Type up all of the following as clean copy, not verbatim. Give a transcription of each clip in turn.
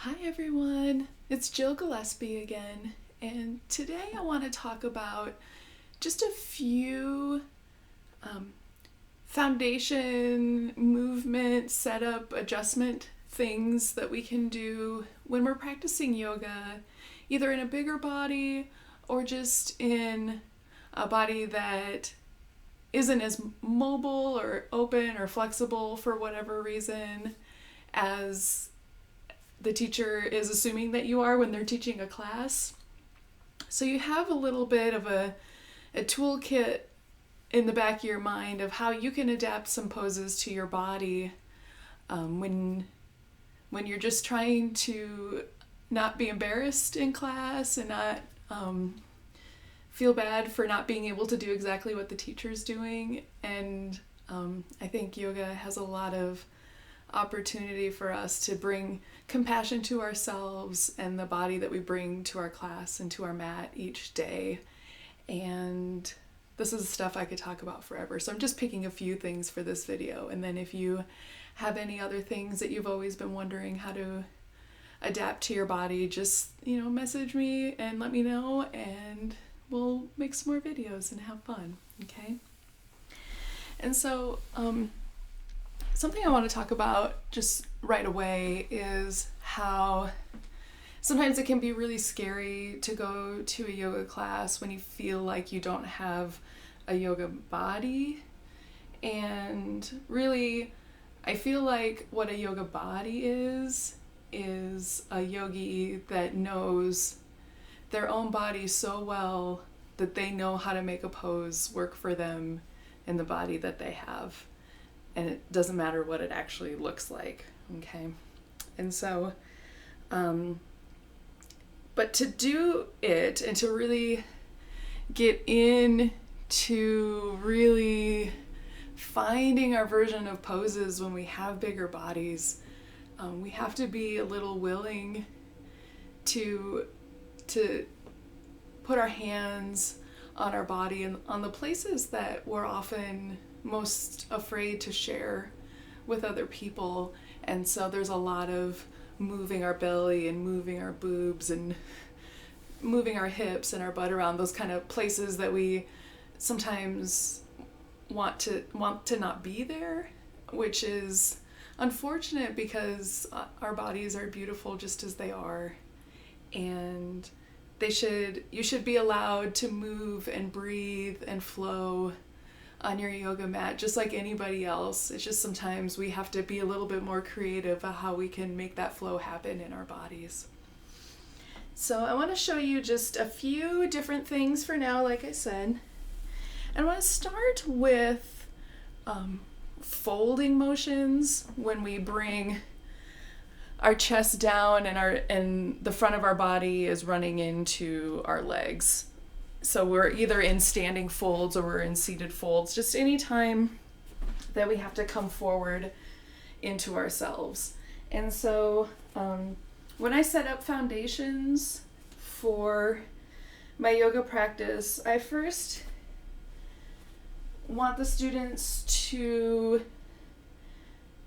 Hi everyone, it's Jill Gillespie again, and today I want to talk about just a few foundation, movement, setup, adjustment things that we can do when we're practicing yoga, either in a bigger body or just in a body that isn't as mobile or open or flexible for whatever reason as the teacher is assuming that you are when they're teaching a class. So you have a little bit of a toolkit in the back of your mind of how you can adapt some poses to your body when you're just trying to not be embarrassed in class and not feel bad for not being able to do exactly what the teacher's doing. And I think yoga has a lot of opportunity for us to bring compassion to ourselves and the body that we bring to our class and to our mat each day. And this is stuff I could talk about forever. So I'm just picking a few things for this video. And then if you have any other things that you've always been wondering how to adapt to your body, just, message me and let me know, and we'll make some more videos and have fun, okay? And so, something I want to talk about just right away is how sometimes it can be really scary to go to a yoga class when you feel like you don't have a yoga body. And really, I feel like what a yoga body is a yogi that knows their own body so well that they know how to make a pose work for them in the body that they have. And it doesn't matter what it actually looks like, okay? And so, but to do it and to really get into really finding our version of poses when we have bigger bodies, we have to be a little willing to put our hands on our body and on the places that we're often most afraid to share with other people. And so there's a lot of moving our belly and moving our boobs and moving our hips and our butt around, those kind of places that we sometimes want to not be there, which is unfortunate because our bodies are beautiful just as they are, and you should be allowed to move and breathe and flow on your yoga mat just like anybody else. It's just sometimes we have to be a little bit more creative about how we can make that flow happen in our bodies. So I want to show you just a few different things for now, like I said. And I want to start with folding motions when we bring our chest down and the front of our body is running into our legs. So we're either in standing folds or we're in seated folds, just any time that we have to come forward into ourselves. And so when I set up foundations for my yoga practice, I first want the students to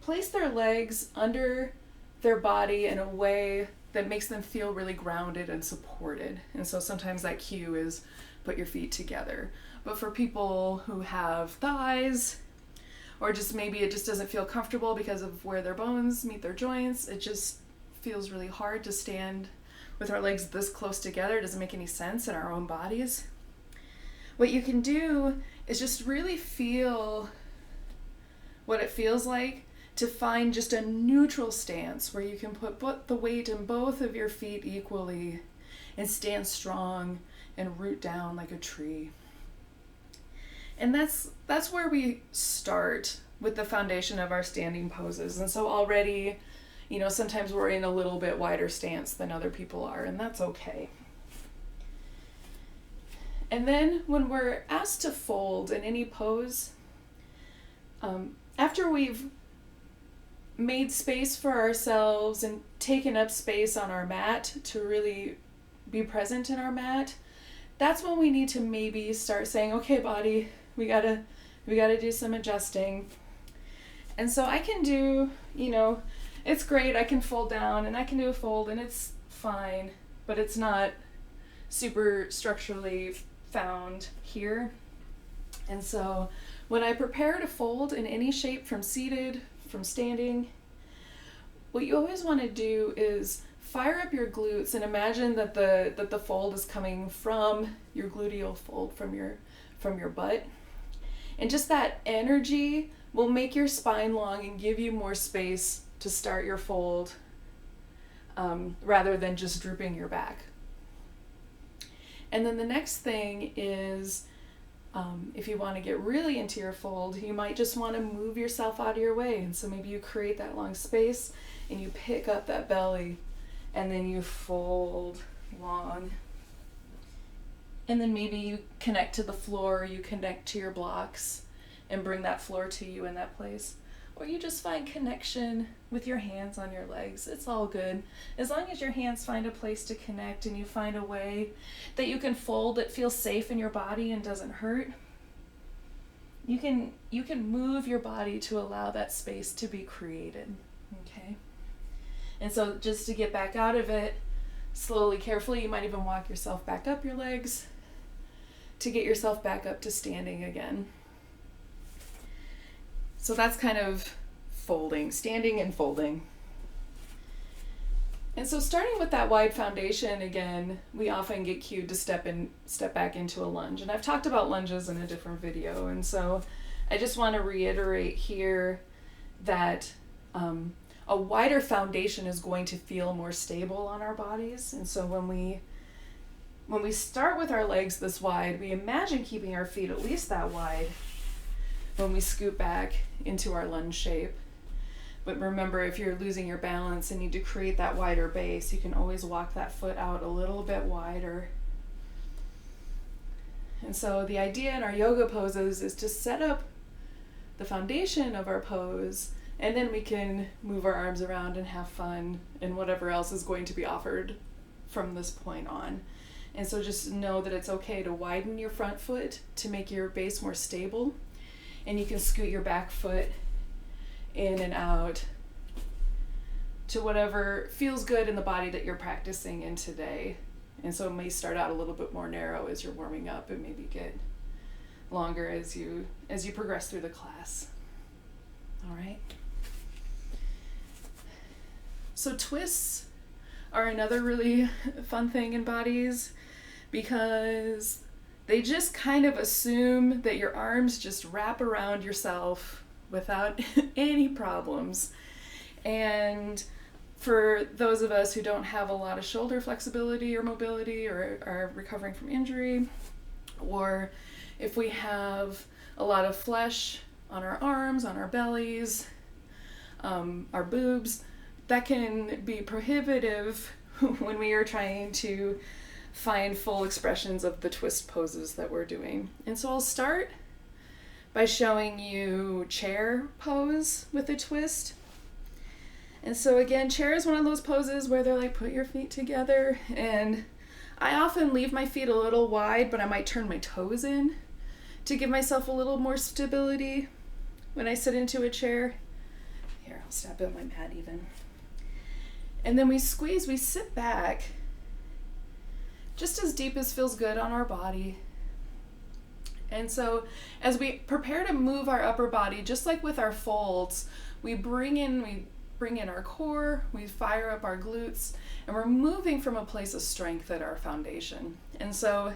place their legs under their body in a way that makes them feel really grounded and supported. And so sometimes that cue is put your feet together. But for people who have thighs, or just maybe it just doesn't feel comfortable because of where their bones meet their joints, it just feels really hard to stand with our legs this close together. It doesn't make any sense in our own bodies. What you can do is just really feel what it feels like to find just a neutral stance where you can put the weight in both of your feet equally and stand strong and root down like a tree. And that's where we start with the foundation of our standing poses. And so already, sometimes we're in a little bit wider stance than other people are, and that's okay. And then when we're asked to fold in any pose, after we've made space for ourselves and taken up space on our mat to really be present in our mat, that's when we need to maybe start saying, okay, body, we gotta do some adjusting. And so I can do, it's great. I can fold down and I can do a fold and it's fine, but it's not super structurally found here. And so when I prepare to fold in any shape, from seated, from standing, what you always want to do is fire up your glutes and imagine that the fold is coming from your gluteal fold, from your butt. And just that energy will make your spine long and give you more space to start your fold, rather than just drooping your back. And then the next thing is, if you want to get really into your fold, you might just want to move yourself out of your way. And so maybe you create that long space and you pick up that belly and then you fold long. And then maybe you connect to the floor, you connect to your blocks and bring that floor to you in that place. Or you just find connection with your hands on your legs. It's all good. As long as your hands find a place to connect and you find a way that you can fold that feels safe in your body and doesn't hurt, you can move your body to allow that space to be created, okay? And so just to get back out of it, slowly, carefully, you might even walk yourself back up your legs to get yourself back up to standing again. So that's kind of folding, standing and folding. And so starting with that wide foundation, again, we often get cued to step back into a lunge. And I've talked about lunges in a different video. And so I just want to reiterate here that a wider foundation is going to feel more stable on our bodies. And so when we start with our legs this wide, we imagine keeping our feet at least that wide when we scoot back into our lunge shape. But remember, if you're losing your balance and need to create that wider base, you can always walk that foot out a little bit wider. And so the idea in our yoga poses is to set up the foundation of our pose, and then we can move our arms around and have fun and whatever else is going to be offered from this point on. And so just know that it's okay to widen your front foot to make your base more stable. And you can scoot your back foot in and out to whatever feels good in the body that you're practicing in today. And so it may start out a little bit more narrow as you're warming up and maybe get longer as you progress through the class. All right. So twists are another really fun thing in bodies because they just kind of assume that your arms just wrap around yourself without any problems. And for those of us who don't have a lot of shoulder flexibility or mobility or are recovering from injury, or if we have a lot of flesh on our arms, on our bellies, our boobs, that can be prohibitive when we are trying to find full expressions of the twist poses that we're doing. And so I'll start by showing you chair pose with a twist. And so again, chair is one of those poses where they're like, put your feet together. And I often leave my feet a little wide, but I might turn my toes in to give myself a little more stability when I sit into a chair. Here, I'll step in my mat even. And then we squeeze, we sit back just as deep as feels good on our body. And so as we prepare to move our upper body, just like with our folds, we bring in our core, we fire up our glutes, and we're moving from a place of strength at our foundation. And so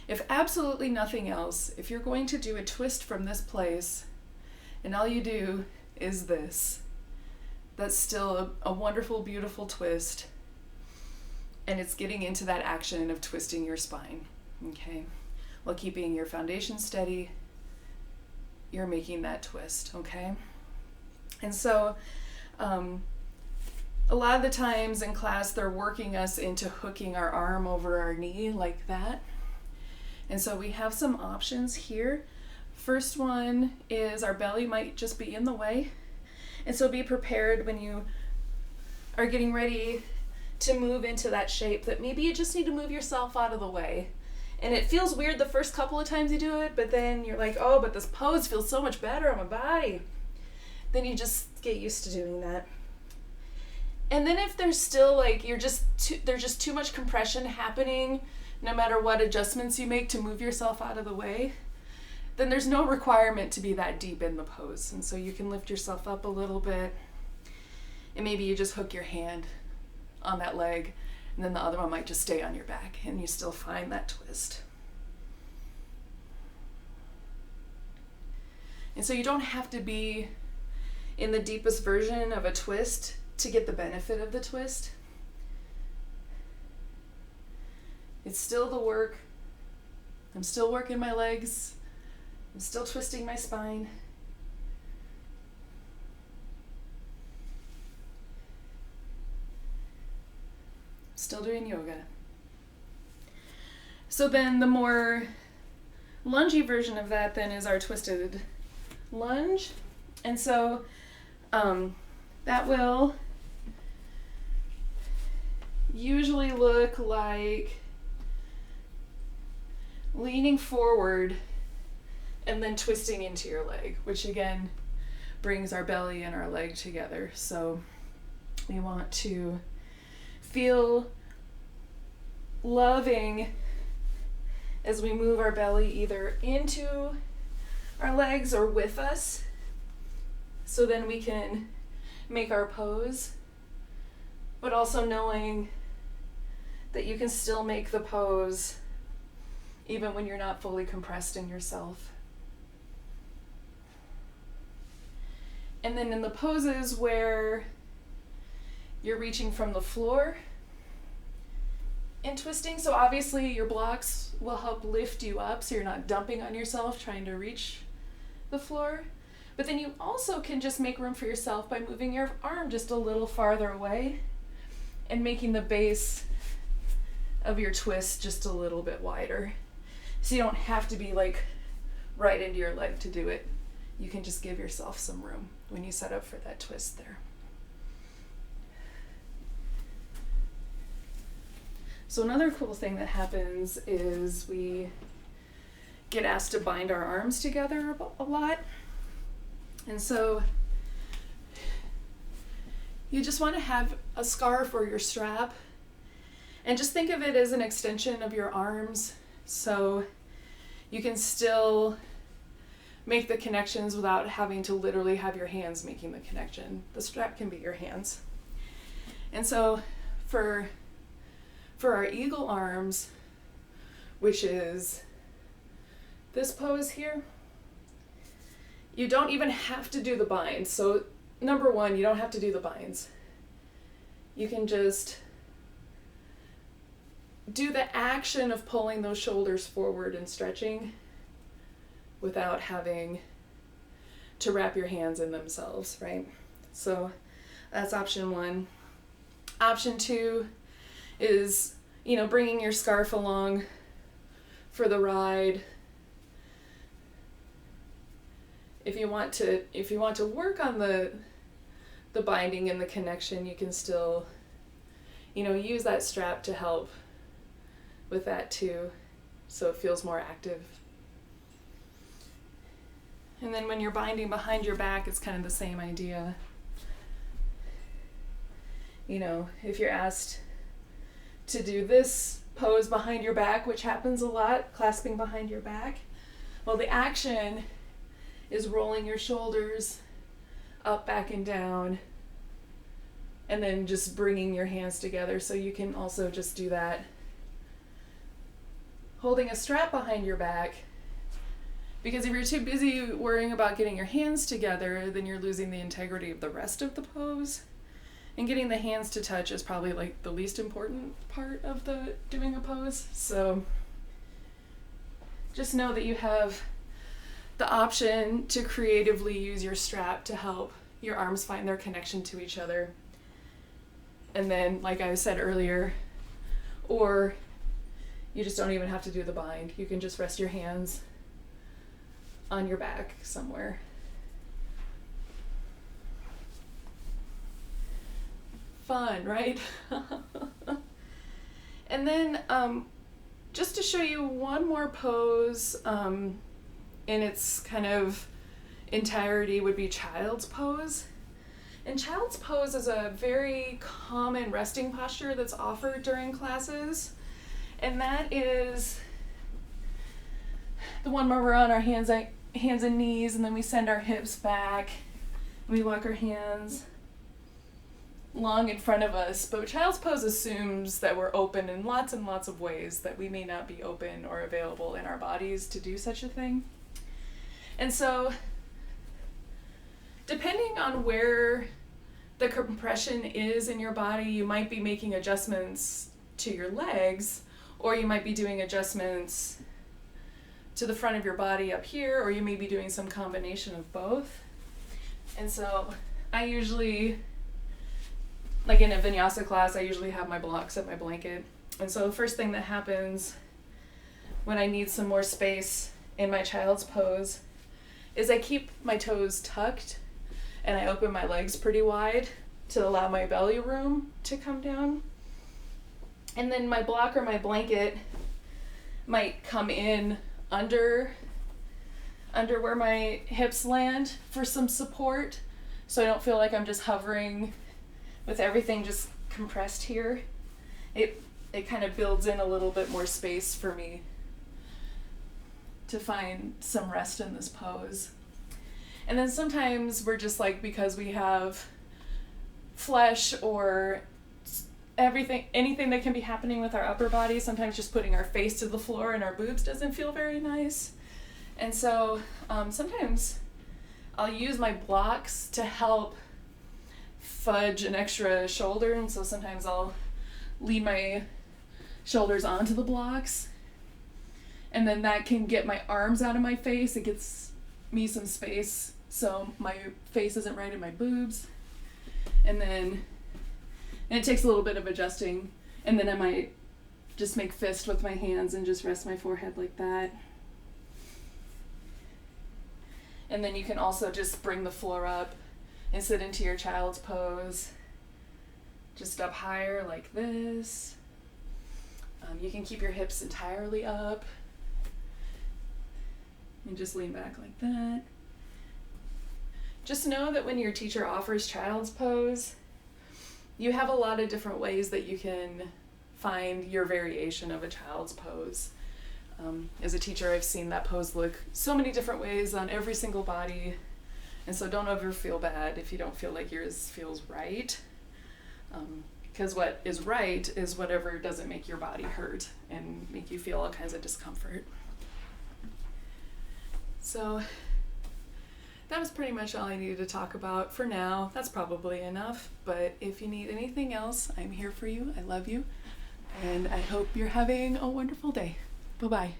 if absolutely nothing else, if you're going to do a twist from this place, and all you do is this, that's still a wonderful, beautiful twist. And it's getting into that action of twisting your spine, okay? While keeping your foundation steady, you're making that twist, okay? And so a lot of the times in class, they're working us into hooking our arm over our knee like that. And so we have some options here. First one is our belly might just be in the way. And so be prepared when you are getting ready to move into that shape that maybe you just need to move yourself out of the way. And it feels weird the first couple of times you do it, but then you're like, oh, but this pose feels so much better on my body. Then you just get used to doing that. And then if there's still like there's just too much compression happening, no matter what adjustments you make to move yourself out of the way, then there's no requirement to be that deep in the pose. And so you can lift yourself up a little bit, and maybe you just hook your hand on that leg, and then the other one might just stay on your back, and you still find that twist. And so you don't have to be in the deepest version of a twist to get the benefit of the twist. It's still the work. I'm still working my legs. I'm still twisting my spine. Still doing yoga. So then the more lungey version of that then is our twisted lunge. And so that will usually look like leaning forward and then twisting into your leg, which again brings our belly and our leg together. So we want to feel loving as we move our belly either into our legs or with us, so then we can make our pose, but also knowing that you can still make the pose even when you're not fully compressed in yourself. And then in the poses where you're reaching from the floor and twisting, so obviously your blocks will help lift you up so you're not dumping on yourself trying to reach the floor. But then you also can just make room for yourself by moving your arm just a little farther away and making the base of your twist just a little bit wider. So you don't have to be like right into your leg to do it. You can just give yourself some room when you set up for that twist there. So another cool thing that happens is we get asked to bind our arms together a lot. And so you just want to have a scarf or your strap and just think of it as an extension of your arms, so you can still make the connections without having to literally have your hands making the connection. The strap can be your hands. And so for our eagle arms, which is this pose here, you don't even have to do the binds. So number one, you don't have to do the binds. You can just do the action of pulling those shoulders forward and stretching without having to wrap your hands in themselves, right? So that's option one. Option two is, bringing your scarf along for the ride. If you want to work on the binding and the connection, you can still, use that strap to help with that too, so it feels more active. And then when you're binding behind your back, it's kind of the same idea. If you're asked to do this pose behind your back, which happens a lot, clasping behind your back, well, the action is rolling your shoulders up, back, and down, and then just bringing your hands together. So you can also just do that holding a strap behind your back, because if you're too busy worrying about getting your hands together, then you're losing the integrity of the rest of the pose. And getting the hands to touch is probably like the least important part of doing a pose. So just know that you have the option to creatively use your strap to help your arms find their connection to each other. And then, like I said earlier, or you just don't even have to do the bind. You can just rest your hands on your back somewhere. Fun, right? And then just to show you one more pose in its kind of entirety would be child's pose. And child's pose is a very common resting posture that's offered during classes. And that is the one where we're on our hands and knees, and then we send our hips back. We walk our hands long in front of us. But child's pose assumes that we're open in lots and lots of ways that we may not be open or available in our bodies to do such a thing. And so, depending on where the compression is in your body, you might be making adjustments to your legs, or you might be doing adjustments to the front of your body up here, or you may be doing some combination of both. And so I usually, like in a vinyasa class, I usually have my blocks at my blanket. And so the first thing that happens when I need some more space in my child's pose is I keep my toes tucked and I open my legs pretty wide to allow my belly room to come down. And then my block or my blanket might come in under where my hips land for some support, so I don't feel like I'm just hovering with everything just compressed here. It kind of builds in a little bit more space for me to find some rest in this pose. And then sometimes we're just like, because we have flesh or anything that can be happening with our upper body, sometimes just putting our face to the floor and our boobs doesn't feel very nice. And so sometimes I'll use my blocks to help fudge an extra shoulder, and so sometimes I'll lean my shoulders onto the blocks, and then that can get my arms out of my face. It gets me some space so my face isn't right in my boobs. And it takes a little bit of adjusting, and then I might just make fist with my hands and just rest my forehead like that. And then you can also just bring the floor up and sit into your child's pose, just up higher like this. You can keep your hips entirely up and just lean back like that. Just know that when your teacher offers child's pose, you have a lot of different ways that you can find your variation of a child's pose. As a teacher, I've seen that pose look so many different ways on every single body, and so don't ever feel bad if you don't feel like yours feels right, because what is right is whatever doesn't make your body hurt and make you feel all kinds of discomfort. So that was pretty much all I needed to talk about for now. That's probably enough, but if you need anything else, I'm here for you. I love you, and I hope you're having a wonderful day. Bye-bye.